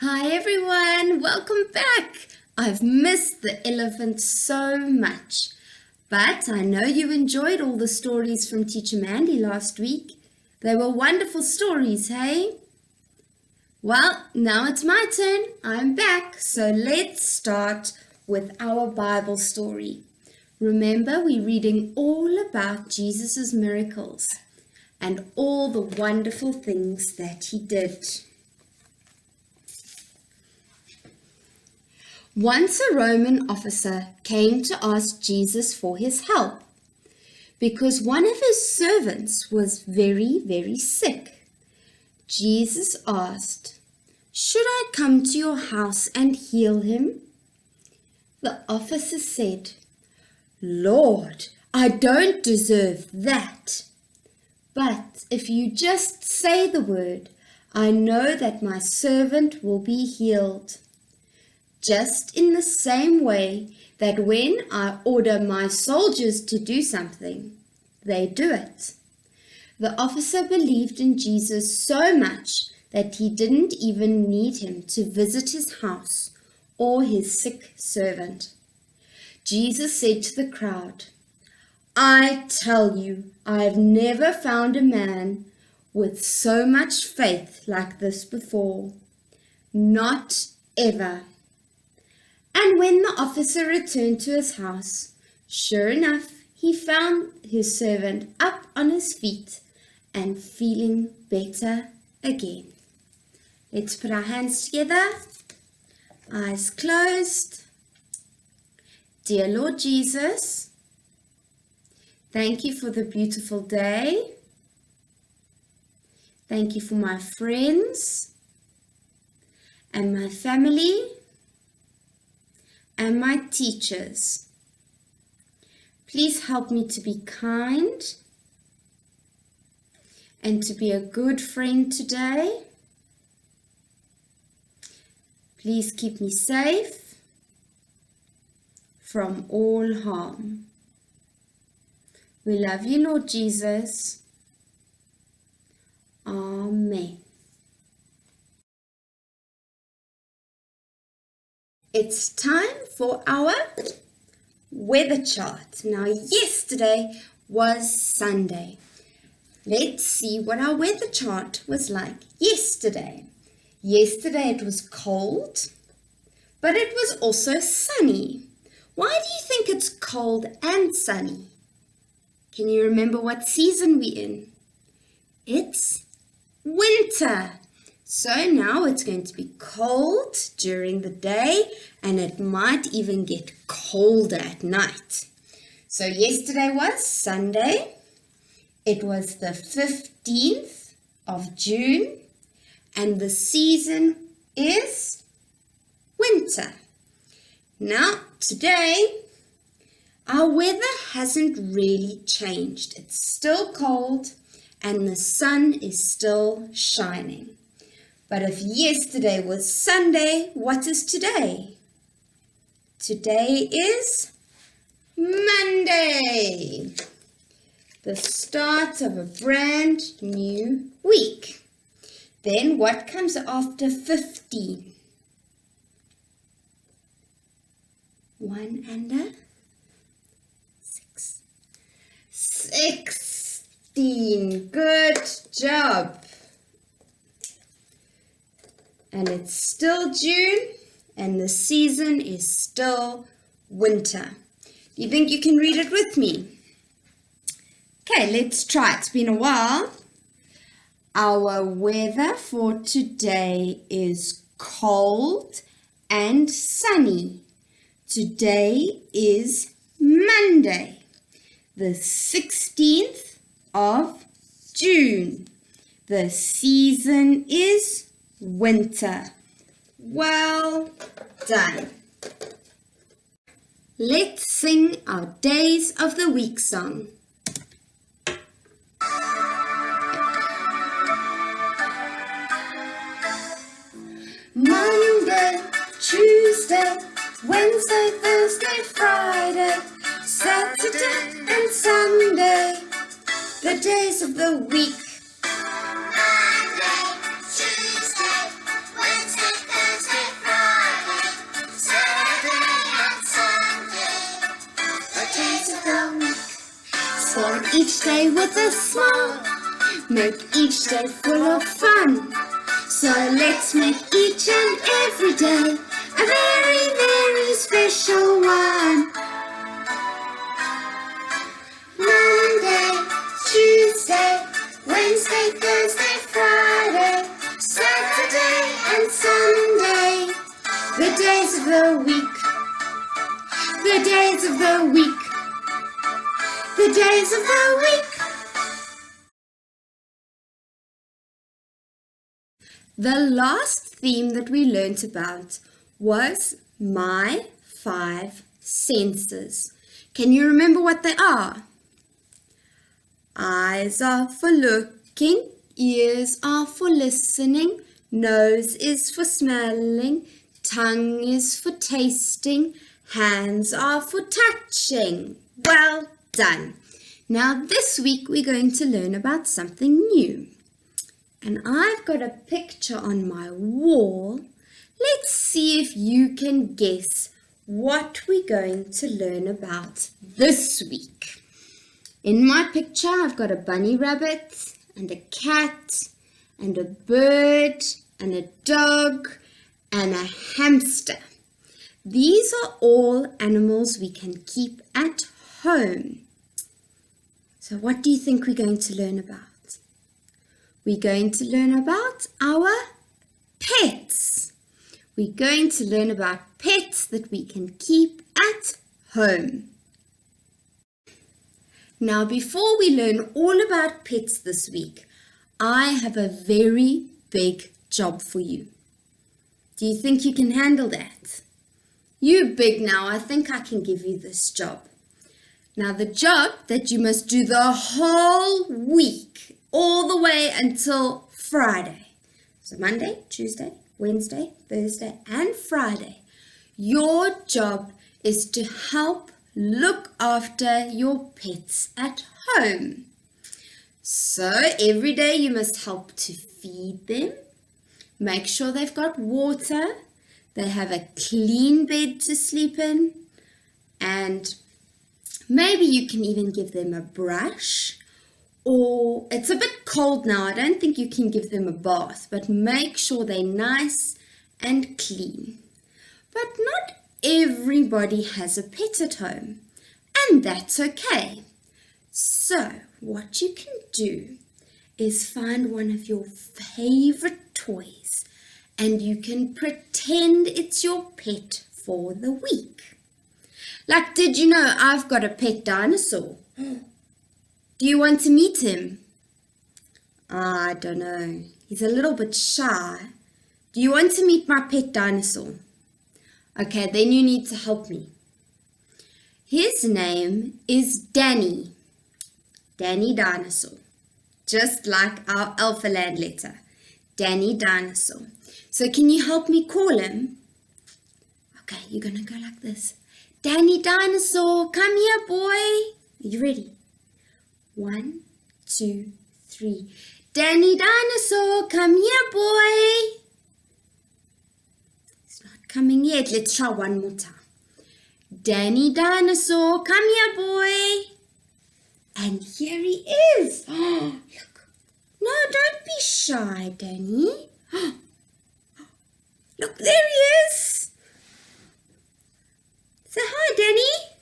Hi everyone, welcome back. I've missed the elephant so much, but I know you enjoyed all the stories from Teacher Mandy last week. They were wonderful stories, hey? Well, now it's my turn. I'm back, so let's start with our Bible story. Remember, we're reading all about Jesus' miracles and all the wonderful things that he did. Once a Roman officer came to ask Jesus for his help because one of his servants was very, very sick. Jesus asked, "Should I come to your house and heal him?" The officer said, "Lord, I don't deserve that. But if you just say the word, I know that my servant will be healed." Just in the same way that when I order my soldiers to do something, they do it. The officer believed in Jesus so much that he didn't even need him to visit his house or his sick servant. Jesus said to the crowd, "I tell you, I have never found a man with so much faith like this before. Not ever." And when the officer returned to his house, sure enough, he found his servant up on his feet and feeling better again. Let's put our hands together, eyes closed. Dear Lord Jesus, thank you for the beautiful day. Thank you for my friends and my family and my teachers. Please help me to be kind and to be a good friend today. Please keep me safe from all harm. We love you, Lord Jesus. Amen. It's time for our weather chart. Now, yesterday was Sunday. Let's see what our weather chart was like yesterday. Yesterday it was cold, but it was also sunny. Why do you think it's cold and sunny? Can you remember what season we're in? It's winter. So now it's going to be cold during the day and it might even get colder at night. So yesterday was Sunday. It was the 15th of June and the season is winter. Now today our weather hasn't really changed. It's still cold and the sun is still shining. But if yesterday was Sunday, what is today? Today is Monday, the start of a brand new week. Then what comes after 15? 1 and 6. 16. Good job. And it's still June and the season is still winter. Do you think you can read it with me? Okay, let's try. It's been a while. Our weather for today is cold and sunny. Today is Monday, the 16th of June. The season is winter. Well done. Let's sing our Days of the Week song. Monday, Tuesday, Wednesday, Thursday, Friday, Saturday and Sunday, the days of the week. Monday, Tuesday, Wednesday, Thursday, Start each day with a smile. Make each day full of fun. So let's make each and every day a very, very special one. Monday, Tuesday, Wednesday, Thursday, Friday, Saturday and Sunday. The days of the week. The days of the week. The days of the week. The last theme that we learnt about was my 5 senses. Can you remember what they are? Eyes are for looking, ears are for listening, nose is for smelling, tongue is for tasting, hands are for touching. Well done. Now this week we're going to learn about something new. And I've got a picture on my wall. Let's see if you can guess what we're going to learn about this week. In my picture, I've got a bunny rabbit and a cat and a bird and a dog and a hamster. These are all animals we can keep at home. So what do you think we're going to learn about? We're going to learn about our pets. We're going to learn about pets that we can keep at home. Now, before we learn all about pets this week, I have a very big job for you. Do you think you can handle that? You're big now. I think I can give you this job. Now, the job that you must do the whole week, all the way until Friday. So Monday, Tuesday, Wednesday, Thursday, and Friday. Your job is to help look after your pets at home. So every day you must help to feed them, make sure they've got water, they have a clean bed to sleep in, and maybe you can even give them a brush. Or it's a bit cold now, I don't think you can give them a bath, but make sure they're nice and clean. But not everybody has a pet at home, and that's okay. So what you can do is find one of your favorite toys and you can pretend it's your pet for the week. Like, did you know I've got a pet dinosaur? Do you want to meet him? I don't know. He's a little bit shy. Do you want to meet my pet dinosaur? Okay, then you need to help me. His name is Danny. Danny Dinosaur. Just like our Alphaland letter. Danny Dinosaur. So can you help me call him? Okay, you're going to go like this. Danny Dinosaur, come here, boy. Are you ready? 1, 2, 3. Danny Dinosaur, come here, boy. He's not coming yet. Let's try one more time. Danny Dinosaur, come here, boy. And here he is. Oh, look. No, don't be shy, Danny. Look, there he is. Say hi, Danny.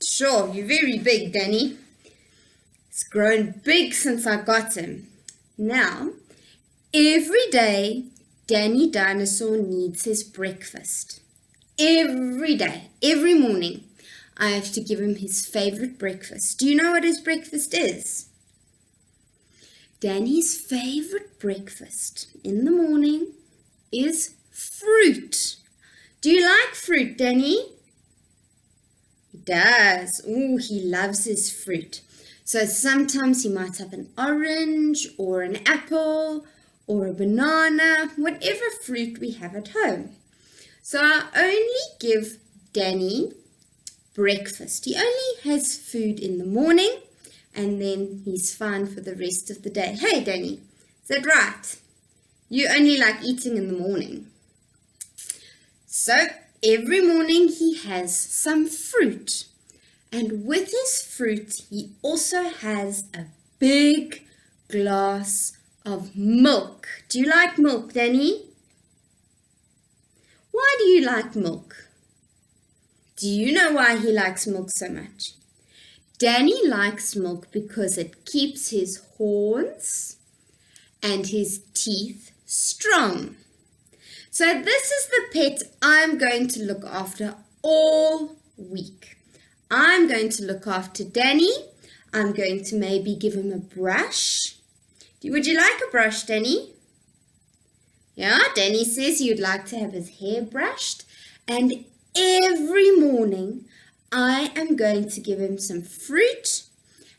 Sure, you're very big, Danny. He's grown big since I got him. Now, every day, Danny Dinosaur needs his breakfast. Every day, every morning, I have to give him his favorite breakfast. Do you know what his breakfast is? Danny's favorite breakfast in the morning is fruit. Do you like fruit, Danny? He does. Oh, he loves his fruit. So sometimes he might have an orange or an apple or a banana, whatever fruit we have at home. So I only give Danny breakfast. He only has food in the morning and then he's fine for the rest of the day. Hey, Danny, is that right? You only like eating in the morning. So every morning he has some fruit. And with his fruit, he also has a big glass of milk. Do you like milk, Danny? Why do you like milk? Do you know why he likes milk so much? Danny likes milk because it keeps his horns and his teeth strong. So this is the pet I'm going to look after all week. I'm going to look after Danny. I'm going to maybe give him a brush. Would you like a brush, Danny? Yeah, Danny says you'd like to have his hair brushed. And every morning, I am going to give him some fruit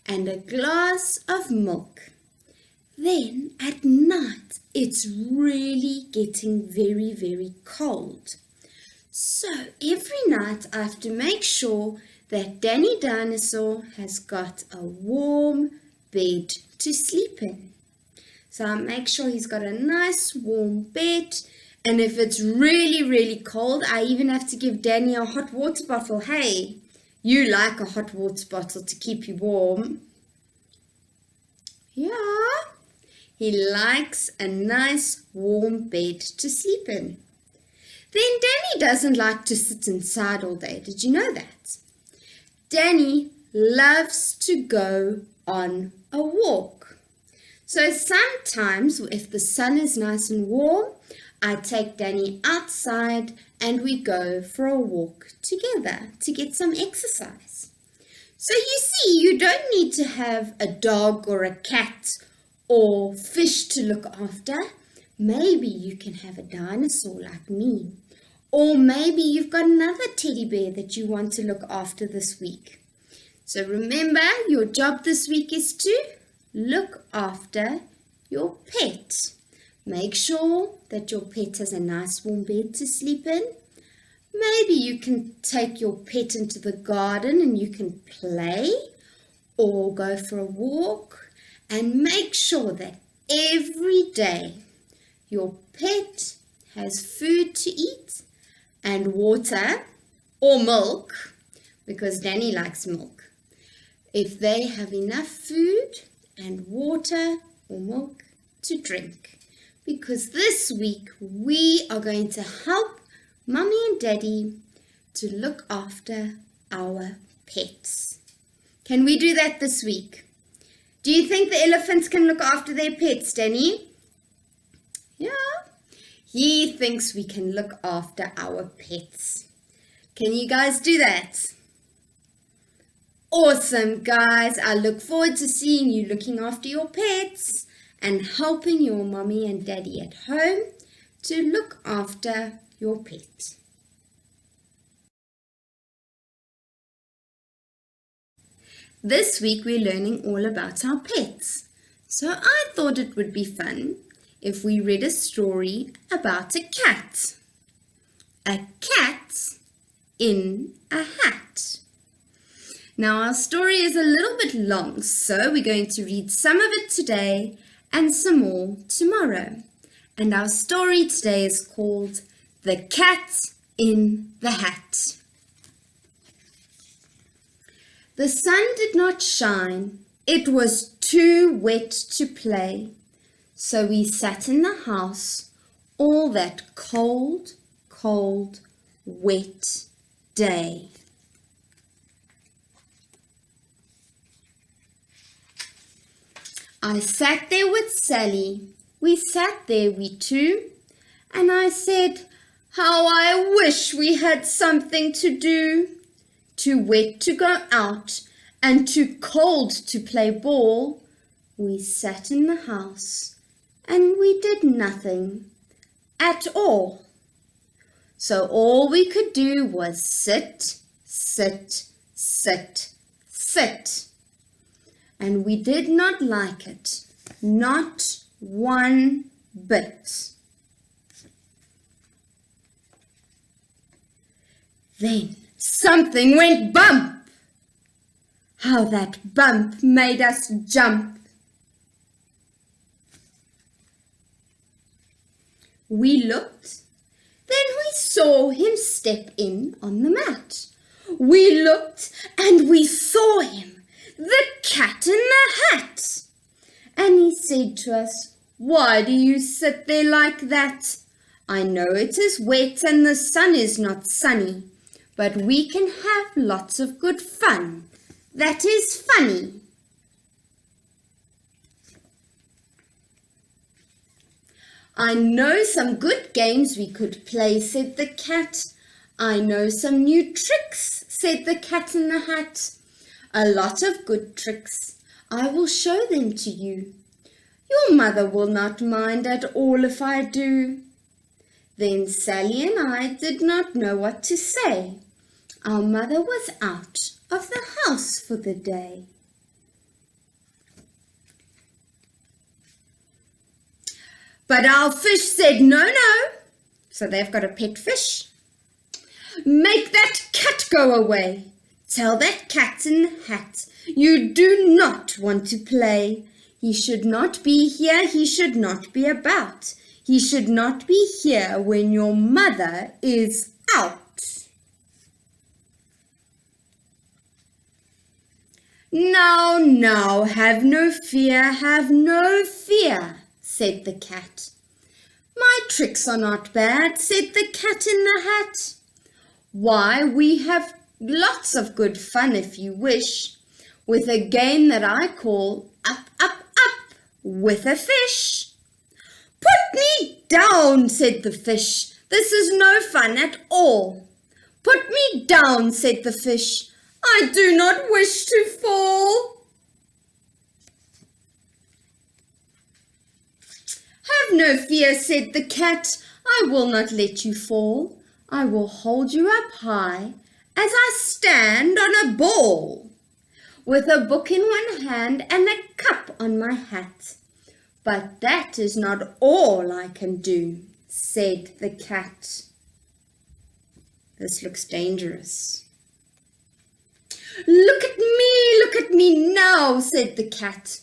and a glass of milk. Then at night, it's really getting very, very cold. So every night I have to make sure that Danny Dinosaur has got a warm bed to sleep in. So I make sure he's got a nice warm bed. And if it's really, really cold, I even have to give Danny a hot water bottle. Hey, you like a hot water bottle to keep you warm. Yeah, he likes a nice warm bed to sleep in. Then Danny doesn't like to sit inside all day. Did you know that? Danny loves to go on a walk. So sometimes if the sun is nice and warm, I take Danny outside and we go for a walk together to get some exercise. So you see, you don't need to have a dog or a cat or fish to look after. Maybe you can have a dinosaur like me. Or maybe you've got another teddy bear that you want to look after this week. So remember, your job this week is to look after your pet. Make sure that your pet has a nice warm bed to sleep in. Maybe you can take your pet into the garden and you can play or go for a walk, and make sure that every day your pet has food to eat and water or milk, because Danny likes milk. If they have enough food and water or milk to drink, because this week we are going to help Mummy and Daddy to look after our pets. Can we do that this week? Do you think the elephants can look after their pets, Danny? Yeah, he thinks we can look after our pets. Can you guys do that? Awesome, guys. I look forward to seeing you looking after your pets and helping your mommy and daddy at home to look after your pet. This week we're learning all about our pets. So I thought it would be fun if we read a story about a cat. A cat in a hat. Now our story is a little bit long, so we're going to read some of it today and some more tomorrow. And our story today is called The Cat in the Hat. The sun did not shine, it was too wet to play, so we sat in the house all that cold, cold, wet day. I sat there with Sally, we sat there we two, and I said, how I wish we had something to do. Too wet to go out and too cold to play ball, we sat in the house and we did nothing at all. So all we could do was sit, sit, sit, sit. And we did not like it, not one bit. Then something went bump. How that bump made us jump. We looked, then we saw him step in on the mat. We looked and we saw him, the Cat in the Hat. And he said to us, "Why do you sit there like that? I know it is wet and the sun is not sunny, but we can have lots of good fun. That is funny." "I know some good games we could play," said the cat. "I know some new tricks," said the Cat in the Hat. "A lot of good tricks. I will show them to you. Your mother will not mind at all if I do." Then Sally and I did not know what to say. Our mother was out of the house for the day. But our fish said, "No." So they've got a pet fish. "Make that cat go away. Tell that Cat in the Hat you do not want to play. He should not be here. He should not be about. He should not be here when your mother is out." Now, have no fear, said the cat. "My tricks are not bad," said the Cat in the Hat. "Why, we have lots of good fun if you wish, with a game that I call Up, Up, Up with a Fish." "Put me down," said the fish. "This is no fun at all." "Put me down," said the fish. "I do not wish to fall." "Have no fear," said the cat. "I will not let you fall. I will hold you up high as I stand on a ball, with a book in one hand and a cup on my hat. But that is not all I can do," said the cat. This looks dangerous. Look at me now," said the cat,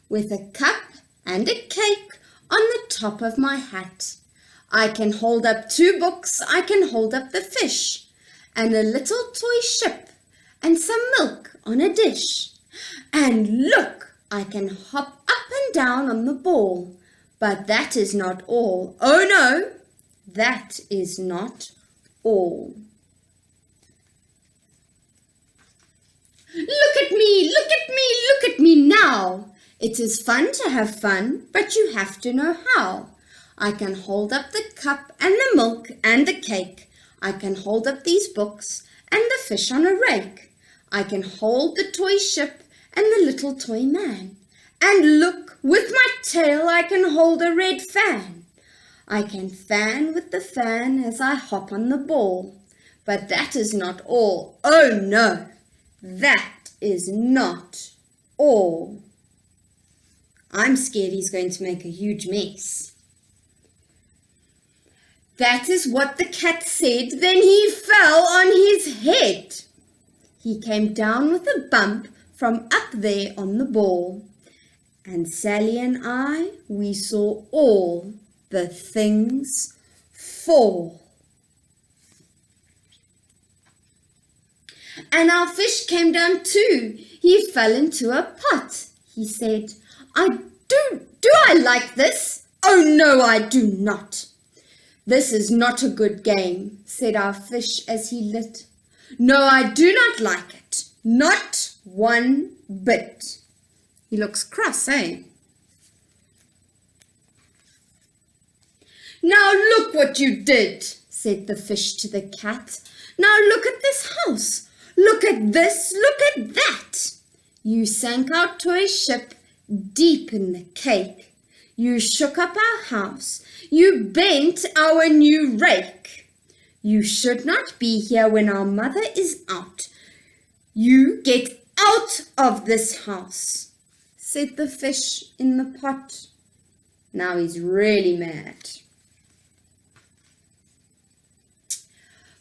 "with a cup and a cake on the top of my hat. I can hold up 2 books, I can hold up the fish, and a little toy ship, and some milk on a dish. And look, I can hop up and down on the ball. But that is not all. Oh no, that is not all." Look at me now. It is fun to have fun, but you have to know how. I can hold up the cup and the milk and the cake. I can hold up these books and the fish on a rake. I can hold the toy ship and the little toy man. And look, with my tail I can hold a red fan. I can fan with the fan as I hop on the ball. But that is not all. Oh no, that is not all. I'm scared he's going to make a huge mess. That is what the cat said. Then he fell on his head. He came down with a bump from up there on the ball. And Sally and I, we saw all the things fall. And our fish came down too. He fell into a pot. He said, Do I like this? Oh no, I do not." "This is not a good game," said our fish as he lit. "No, I do not like it. Not one bit." He looks cross, eh? "Now look what you did," said the fish to the cat. "Now look at this house. Look at this, look at that. You sank our toy ship deep in the cake. You shook up our house. You bent our new rake. You should not be here when our mother is out. You get out of this house," said the fish in the pot. Now he's really mad.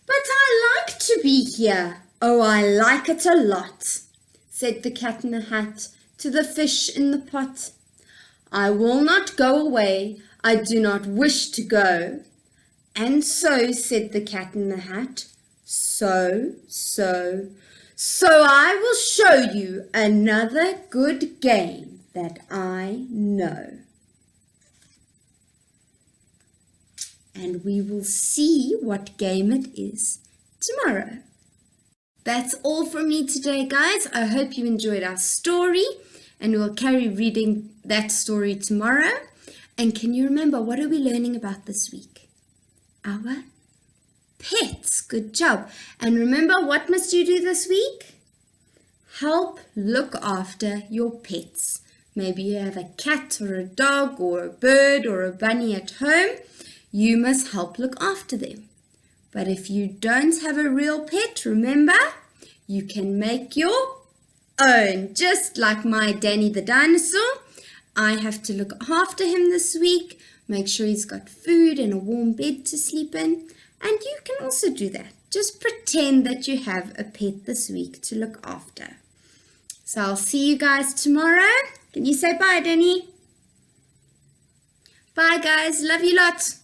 "But I like to be here. Oh, I like it a lot," said the Cat in the Hat to the fish in the pot. "I will not go away. I do not wish to go." "And so," said the Cat in the Hat, So I will show you another good game that I know. And we will see what game it is tomorrow. That's all from me today, guys. I hope you enjoyed our story, and we'll carry reading that story tomorrow. And can you remember, what are we learning about this week? Our pets. Good job. And remember, what must you do this week? Help look after your pets. Maybe you have a cat or a dog or a bird or a bunny at home. You must help look after them. But if you don't have a real pet, remember, you can make your own. Just like my Danny the dinosaur. I have to look after him this week. Make sure he's got food and a warm bed to sleep in. And you can also do that. Just pretend that you have a pet this week to look after. So I'll see you guys tomorrow. Can you say bye, Danny? Bye, guys. Love you lots.